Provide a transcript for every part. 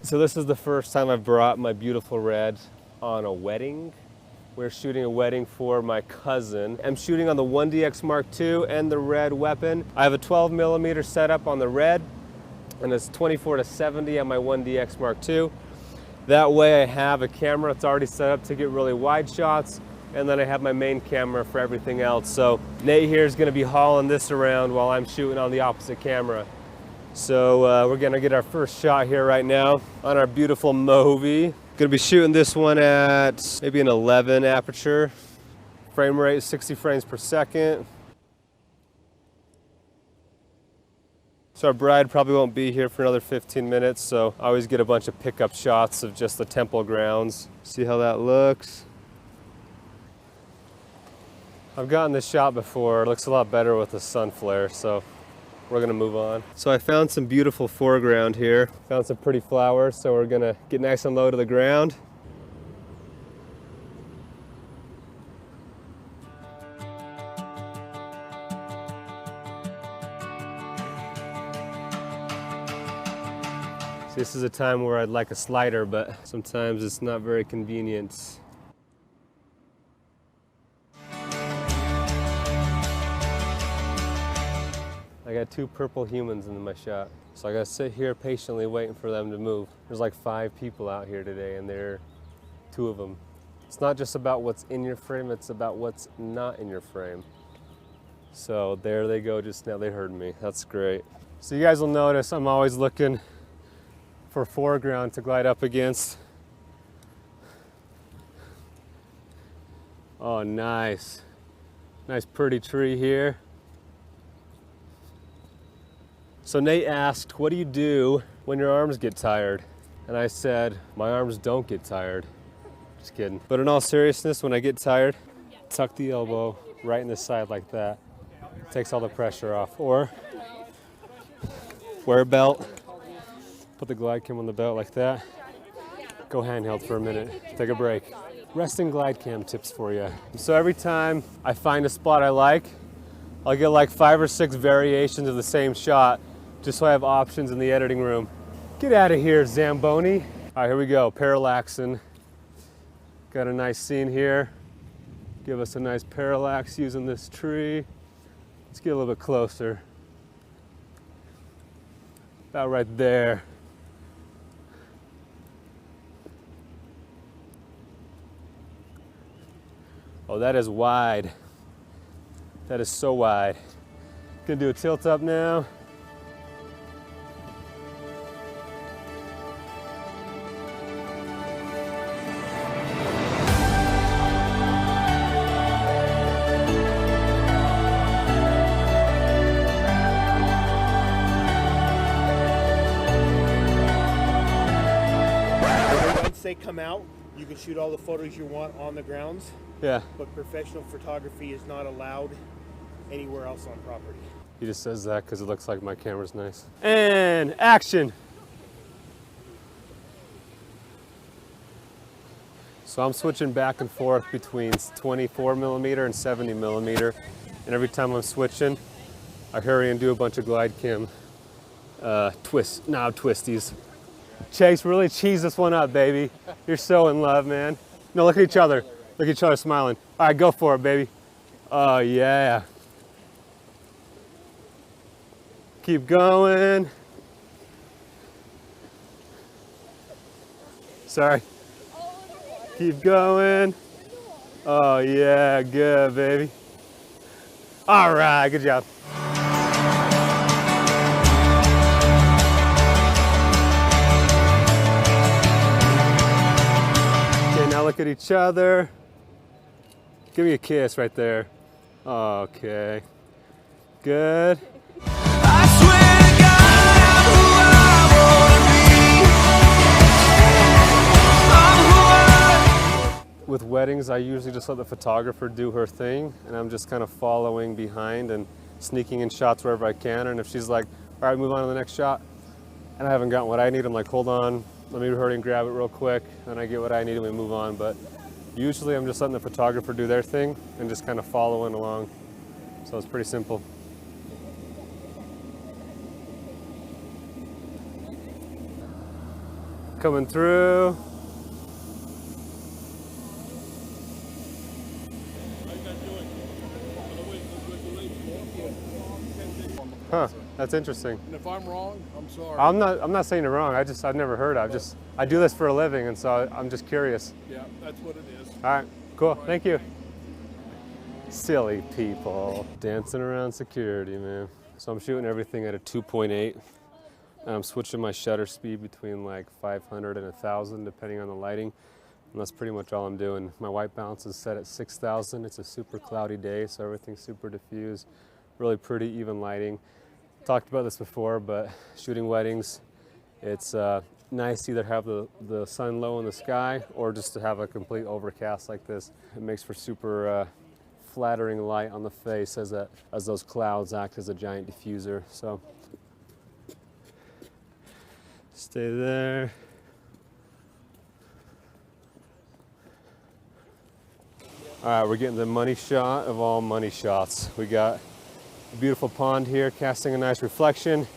So this is the first time I've brought my beautiful Red on a wedding. We're shooting a wedding for my cousin. I'm shooting on the 1DX Mark II and the Red weapon. I have a 12mm setup on the Red, and it's 24-70 on my 1DX Mark II. That way I have a camera that's already set up to get really wide shots, and then I have my main camera for everything else. So Nate here is gonna be hauling this around while I'm shooting on the opposite camera. So we're gonna get our first shot here right now on our beautiful Movi. Gonna be shooting this one at maybe an 11 aperture. Frame rate 60 frames per second. So our bride probably won't be here for another 15 minutes, so I always get a bunch of pickup shots of just the temple grounds. See how that looks? I've gotten this shot before. It looks a lot better with the sun flare, so we're gonna move on. So I found some beautiful foreground here. Found some pretty flowers, so we're gonna get nice and low to the ground. So this is a time where I'd like a slider, but sometimes it's not very convenient. I got 2 purple humans in my shot. So I gotta sit here patiently waiting for them to move. There's like 5 people out here today, and there are 2 of them. It's not just about what's in your frame, it's about what's not in your frame. So there they go just now, they heard me, that's great. So you guys will notice I'm always looking for foreground to glide up against. Oh, nice. Nice pretty tree here. So Nate asked, what do you do when your arms get tired? And I said, my arms don't get tired. Just kidding. But in all seriousness, when I get tired, tuck the elbow right in the side like that. Takes all the pressure off. Or wear a belt, put the glide cam on the belt like that. Go handheld for a minute, take a break. Resting glide cam tips for you. So every time I find a spot I like, I'll get like 5 or 6 variations of the same shot, just so I have options in the editing room. Get out of here, Zamboni. All right, here we go, parallaxing. Got a nice scene here. Give us a nice parallax using this tree. Let's get a little bit closer. About right there. Oh, that is wide. That is so wide. Gonna do a tilt up now. Once they come out, you can shoot all the photos you want on the grounds. Yeah. But professional photography is not allowed anywhere else on property. He just says that because it looks like my camera's nice. And action. So I'm switching back and forth between 24mm and 70mm. And every time I'm switching, I hurry and do a bunch of glide cam knob twisties. Chase, really cheese this one up, baby. You're so in love, man. No, look at each other. Look at each other smiling. All right, go for it, baby. Oh, yeah. Keep going. Sorry. Keep going. Oh, yeah, good, baby. All right, good job. Now look at each other. Give me a kiss right there. Okay. Good. I swear to God, I'm who I wanna be. I'm who I... With weddings, I usually just let the photographer do her thing, and I'm just kind of following behind and sneaking in shots wherever I can. And if she's like, all right, move on to the next shot, and I haven't gotten what I need, I'm like, hold on, let me hurry and grab it real quick, and I get what I need and we move on. But usually I'm just letting the photographer do their thing and just kind of following along. So it's pretty simple. coming through. Huh, that's interesting. And if I'm wrong, I'm sorry. I'm not saying you're wrong. I've never heard. I do this for a living, and so I'm just curious. Yeah, that's what it is. All right, cool. Thank you. Silly people dancing around security, man. So I'm shooting everything at a 2.8, and I'm switching my shutter speed between like 500 and 1,000 depending on the lighting. And that's pretty much all I'm doing. My white balance is set at 6,000. It's a super cloudy day, so everything's super diffused. Really pretty, even lighting. Talked about this before, but shooting weddings, it's nice to either have the sun low in the sky or just to have a complete overcast like this. It makes for super flattering light on the face as those clouds act as a giant diffuser. So stay there. All right, we're getting the money shot of all money shots. We got a beautiful pond here, casting a nice reflection.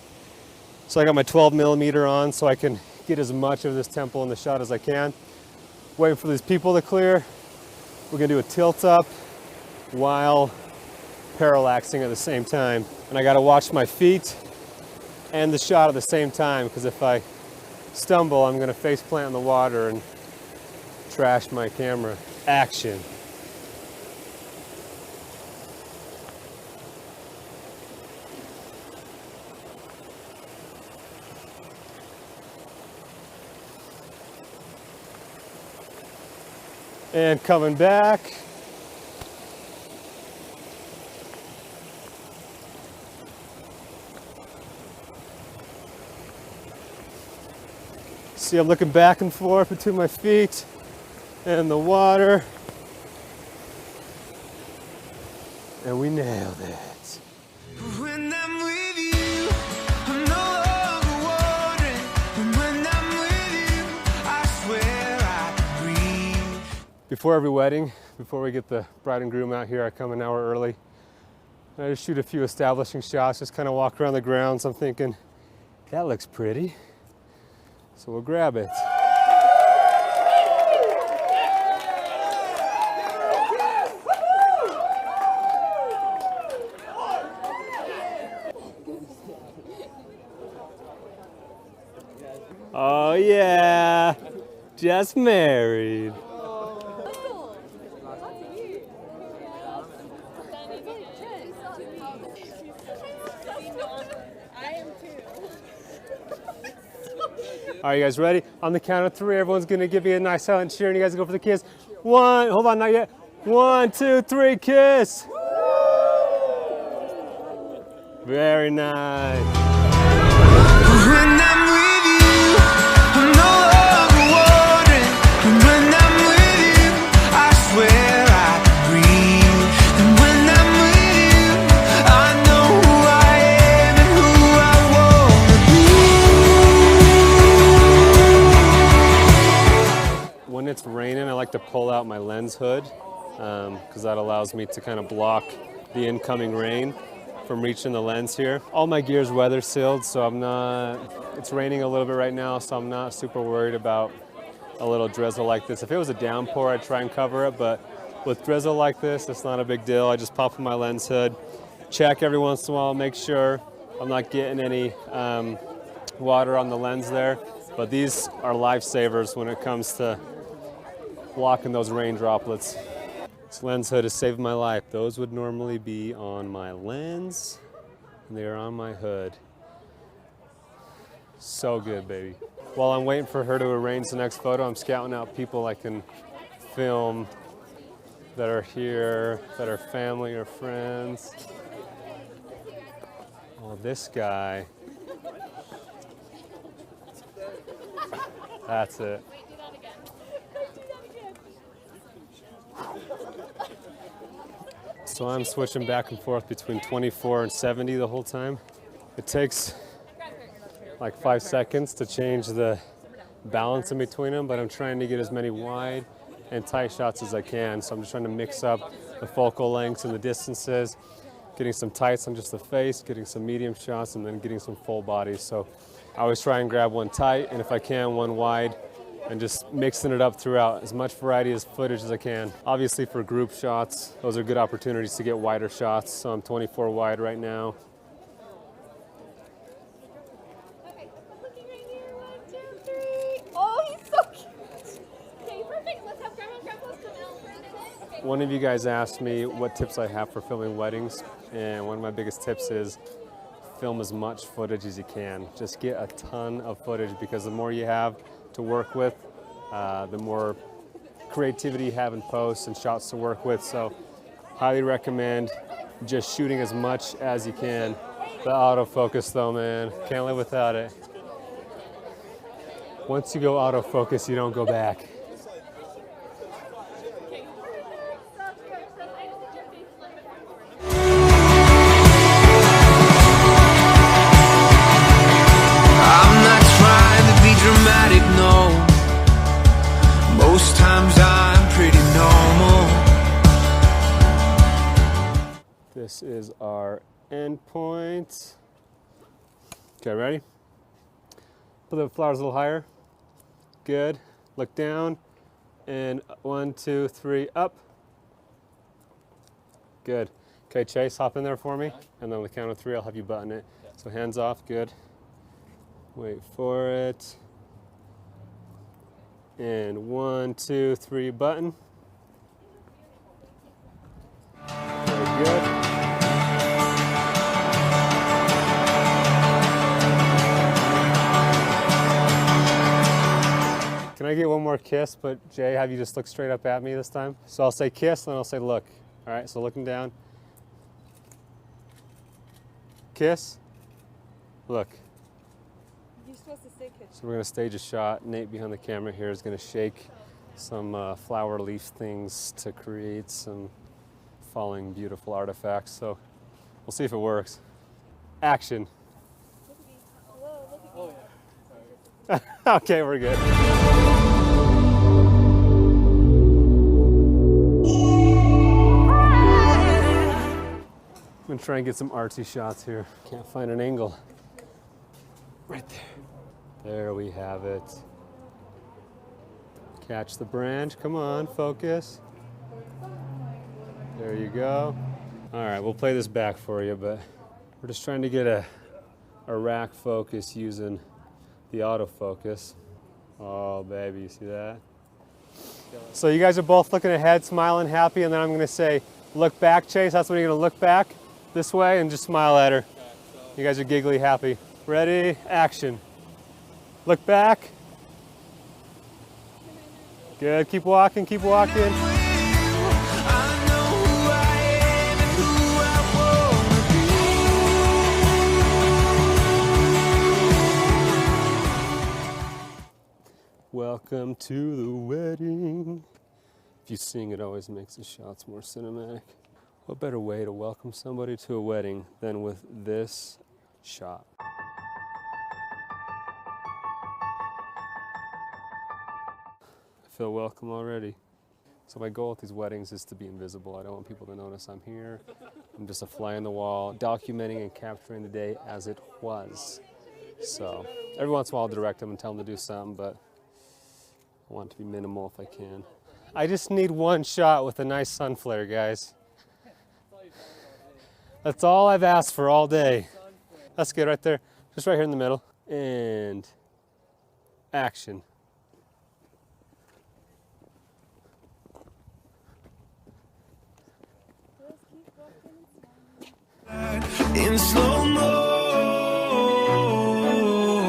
So I got my 12mm on so I can get as much of this temple in the shot as I can. Waiting for these people to clear. We're gonna do a tilt up while parallaxing at the same time. And I gotta watch my feet and the shot at the same time, because if I stumble, I'm gonna face plant in the water and trash my camera. Action. And coming back. See, I'm looking back and forth between my feet and the water. And we nailed it. When I'm with you, I'm no longer wondering. And when I'm with you, I swear I breathe. Before every wedding, before we get the bride and groom out here, I come an hour early. I just shoot a few establishing shots, just kind of walk around the grounds. I'm thinking, that looks pretty. So we'll grab it. Oh yeah, just married. All right, you guys ready? On the count of 3, everyone's gonna give me a nice silent cheer, and you guys go for the kiss. 1, hold on, not yet. 1, 2, 3, kiss. Very nice. When I'm with you, I'm no longer wondering. And when I'm with you, I swear I breathe. And when I'm with you, I know who I am and who I wanna be. When it's raining, I like to pull out my lens hood because that allows me to kind of block the incoming rain from reaching the lens here. All my gear's weather sealed, so it's raining a little bit right now, so I'm not super worried about a little drizzle like this. If it was a downpour, I'd try and cover it, but with drizzle like this, it's not a big deal. I just pop in my lens hood, check every once in a while, make sure I'm not getting any water on the lens there. But these are lifesavers when it comes to blocking those rain droplets. This lens hood has saved my life. Those would normally be on my lens, and they are on my hood. So good, baby. While I'm waiting for her to arrange the next photo, I'm scouting out people I can film that are here, that are family or friends. Oh, this guy. That's it. So I'm switching back and forth between 24 and 70 the whole time. It takes like 5 seconds to change the balance in between them, but I'm trying to get as many wide and tight shots as I can. So I'm just trying to mix up the focal lengths and the distances, getting some tights on just the face, getting some medium shots, and then getting some full bodies. So I always try and grab one tight, and if I can, one wide, and just mixing it up throughout, as much variety as footage as I can. Obviously for group shots, those are good opportunities to get wider shots, so I'm 24 wide right now. Okay, looking right here. 1, 2, 3. Oh, he's so cute. Okay, perfect. Let's have Grandma and Grandpa's come out for a minute. Okay. One of you guys asked me what tips I have for filming weddings, and one of my biggest tips is film as much footage as you can. Just get a ton of footage, because the more you have to work with, the more creativity you have in post and shots to work with. So highly recommend just shooting as much as you can. The autofocus though, man, can't live without it. Once you go autofocus, you don't go back. Okay, perfect. Sounds good. So I just need your face a little bit more forward. I'm not trying to be dramatic, no. Most times I'm pretty normal. This is our end point. Okay, ready? Put the flowers a little higher. Good. Look down. And 1, 2, 3, up. Good. Okay, Chase, hop in there for me. And then on the count of 3, I'll have you button it. So hands off, good. Wait for it. And 1, 2, 3, button. Very good. Can I get one more kiss, but Jay, have you just look straight up at me this time? So I'll say kiss, and then I'll say look. All right, so looking down. Kiss, look. You're supposed to say kiss. So we're gonna stage a shot. Nate behind the camera here is gonna shake some flower leaf things to create some falling beautiful artifacts. So we'll see if it works. Action. Look at me. Whoa, look at me. Okay, we're good. I'm gonna try and get some artsy shots here. Can't find an angle. Right there. There we have it. Catch the branch. Come on, focus. There you go. All right, we'll play this back for you, but we're just trying to get a rack focus using the autofocus. Oh, baby, you see that? So you guys are both looking ahead, smiling, happy, and then I'm gonna say, look back, Chase. That's when you're gonna look back this way and just smile at her. You guys are giggly, happy. Ready, action. Look back. Good, keep walking, keep walking. I know who I am and who I wanna be. Welcome to the wedding. If you sing, it always makes the shots more cinematic. What better way to welcome somebody to a wedding than with this shot? I feel welcome already. So my goal with these weddings is to be invisible. I don't want people to notice I'm here. I'm just a fly on the wall, documenting and capturing the day as it was. So every once in a while I'll direct them and tell them to do something, but I want to be minimal if I can. I just need one shot with a nice sun flare, guys. That's all I've asked for all day. That's good right there. Just right here in the middle. And action. In slow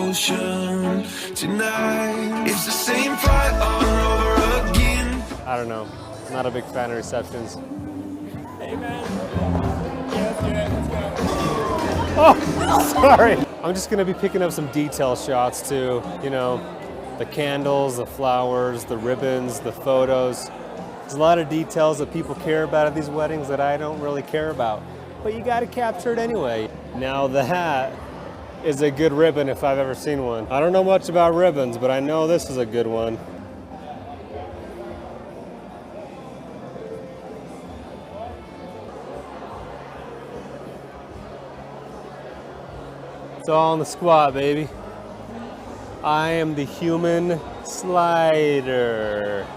motion tonight, it's the same fight all over again. I don't know. Not a big fan of receptions. Oh, sorry. I'm just gonna be picking up some detail shots too. You know, the candles, the flowers, the ribbons, the photos. There's a lot of details that people care about at these weddings that I don't really care about. But you gotta capture it anyway. Now that is a good ribbon if I've ever seen one. I don't know much about ribbons, but I know this is a good one. It's all on the squat, baby. I am the human slider.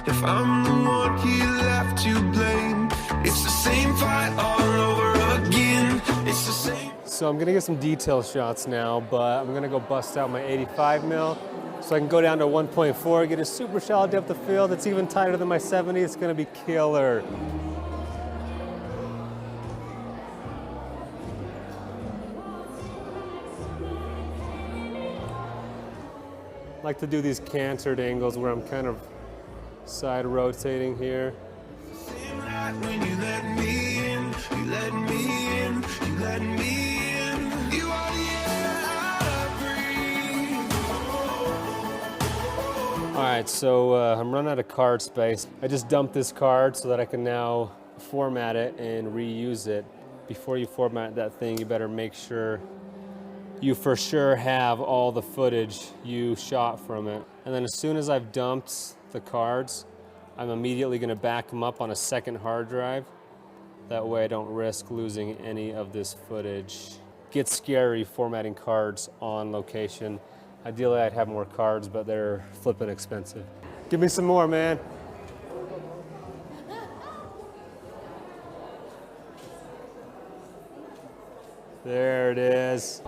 If I'm the one he left to blame, it's the same fight all over again. It's the same. So I'm gonna get some detail shots now, but I'm gonna go bust out my 85 mil so I can go down to 1.4, get a super shallow depth of field that's even tighter than my 70. It's gonna be killer. I like to do these cantered angles where I'm kind of side rotating here. Same night when you let me in, you let me in, you let me in. You are the air I breathe. All right, so I'm running out of card space. I just dumped this card so that I can now format it and reuse it. Before you format that thing, you better make sure you for sure have all the footage you shot from it. And then as soon as I've dumped the cards, I'm immediately gonna back them up on a second hard drive. That way I don't risk losing any of this footage. Gets scary formatting cards on location. Ideally I'd have more cards, but they're flipping expensive. Give me some more, man. There it is.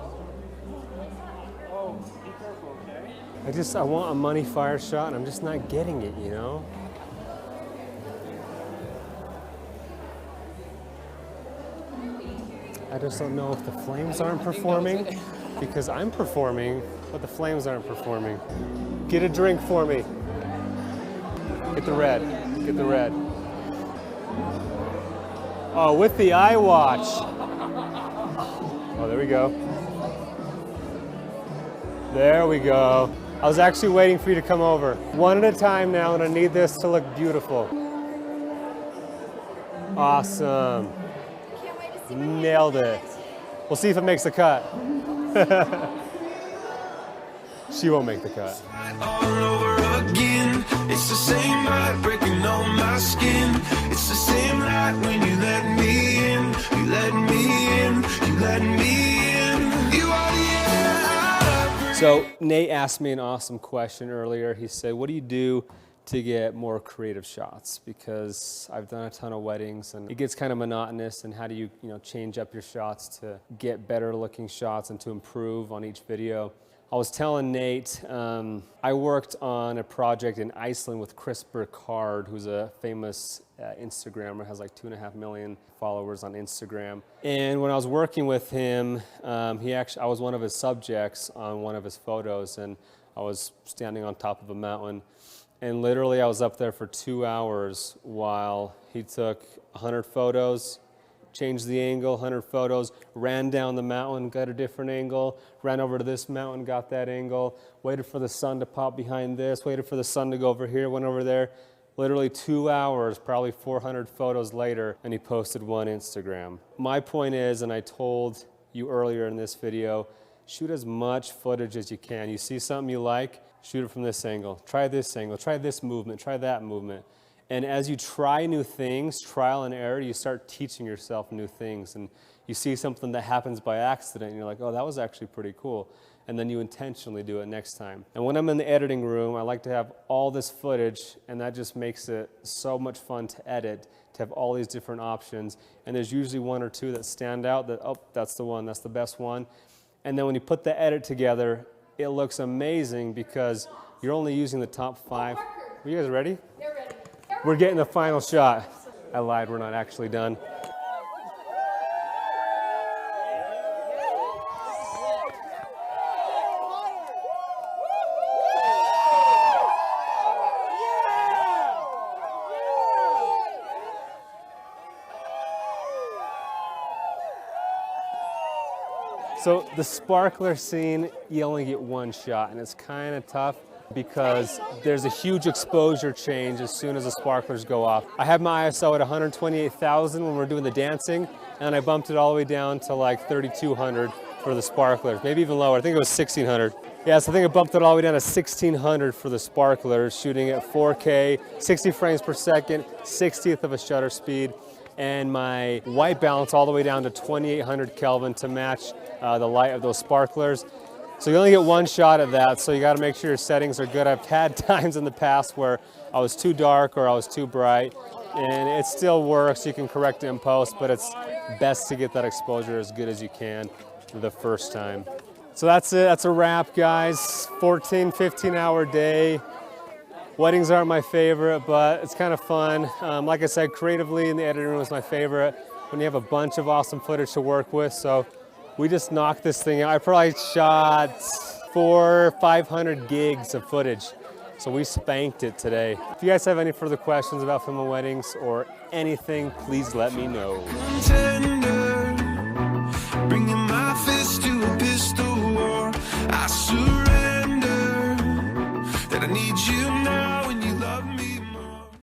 I want a money fire shot and I'm just not getting it, you know? I just don't know if the flames aren't performing because I'm performing, but the flames aren't performing. Get a drink for me. Get the red, get the red. Oh, with the iWatch. Oh, there we go. There we go. I was actually waiting for you to come over. One at a time now, and I need this to look beautiful. Awesome. Can't wait to see my Nailed it. We'll see if it makes the cut. She won't make the cut. All over again. It's the same night breaking on my skin. It's the same night when you let me in, you let me in, you let me in. You are the air I breathe. So Nate asked me an awesome question earlier. He said, what do you do to get more creative shots? Because I've done a ton of weddings and it gets kind of monotonous, and how do you change up your shots to get better looking shots and to improve on each video? I was telling Nate, I worked on a project in Iceland with Chris Burkard, who's a famous Instagrammer, has like 2.5 million followers on Instagram. And when I was working with him, I was one of his subjects on one of his photos, and I was standing on top of a mountain. And literally I was up there for 2 hours while he took 100 photos, changed the angle, 100 photos, ran down the mountain, got a different angle, ran over to this mountain, got that angle, waited for the sun to pop behind this, waited for the sun to go over here, went over there. Literally 2 hours, probably 400 photos later, and he posted one Instagram. My point is, and I told you earlier in this video, shoot as much footage as you can. You see something you like, shoot it from this angle, try this movement, try that movement. And as you try new things, trial and error, you start teaching yourself new things. And you see something that happens by accident, and you're like, oh, that was actually pretty cool. And then you intentionally do it next time. And when I'm in the editing room, I like to have all this footage, and that just makes it so much fun to edit, to have all these different options. And there's usually one or two that stand out that, oh, that's the one, that's the best one. And then when you put the edit together, it looks amazing because you're only using the top 5. Are you guys ready? They're ready. We're getting the final shot. I lied, we're not actually done. So the sparkler scene, you only get one shot, and it's kind of tough because there's a huge exposure change as soon as the sparklers go off. I had my ISO at 128,000 when we were doing the dancing, and I bumped it all the way down to like 3,200 for the sparklers, maybe even lower. I think it was 1,600. Yeah, so I think I bumped it all the way down to 1600 for the sparklers, shooting at 4K, 60 frames per second, 60th of a shutter speed, and my white balance all the way down to 2800 Kelvin to match the light of those sparklers. So you only get one shot at that, so you got to make sure your settings are good. I've had times in the past where I was too dark or I was too bright, and it still works. You can correct it in post, but it's best to get that exposure as good as you can the first time. So that's it, that's a wrap, guys. 14, 15-hour day. Weddings aren't my favorite, but it's kind of fun. Like I said, creatively in the editing room is my favorite when you have a bunch of awesome footage to work with. So we just knocked this thing out. I probably shot 500 gigs of footage. So we spanked it today. If you guys have any further questions about filming weddings or anything, please let me know. Turn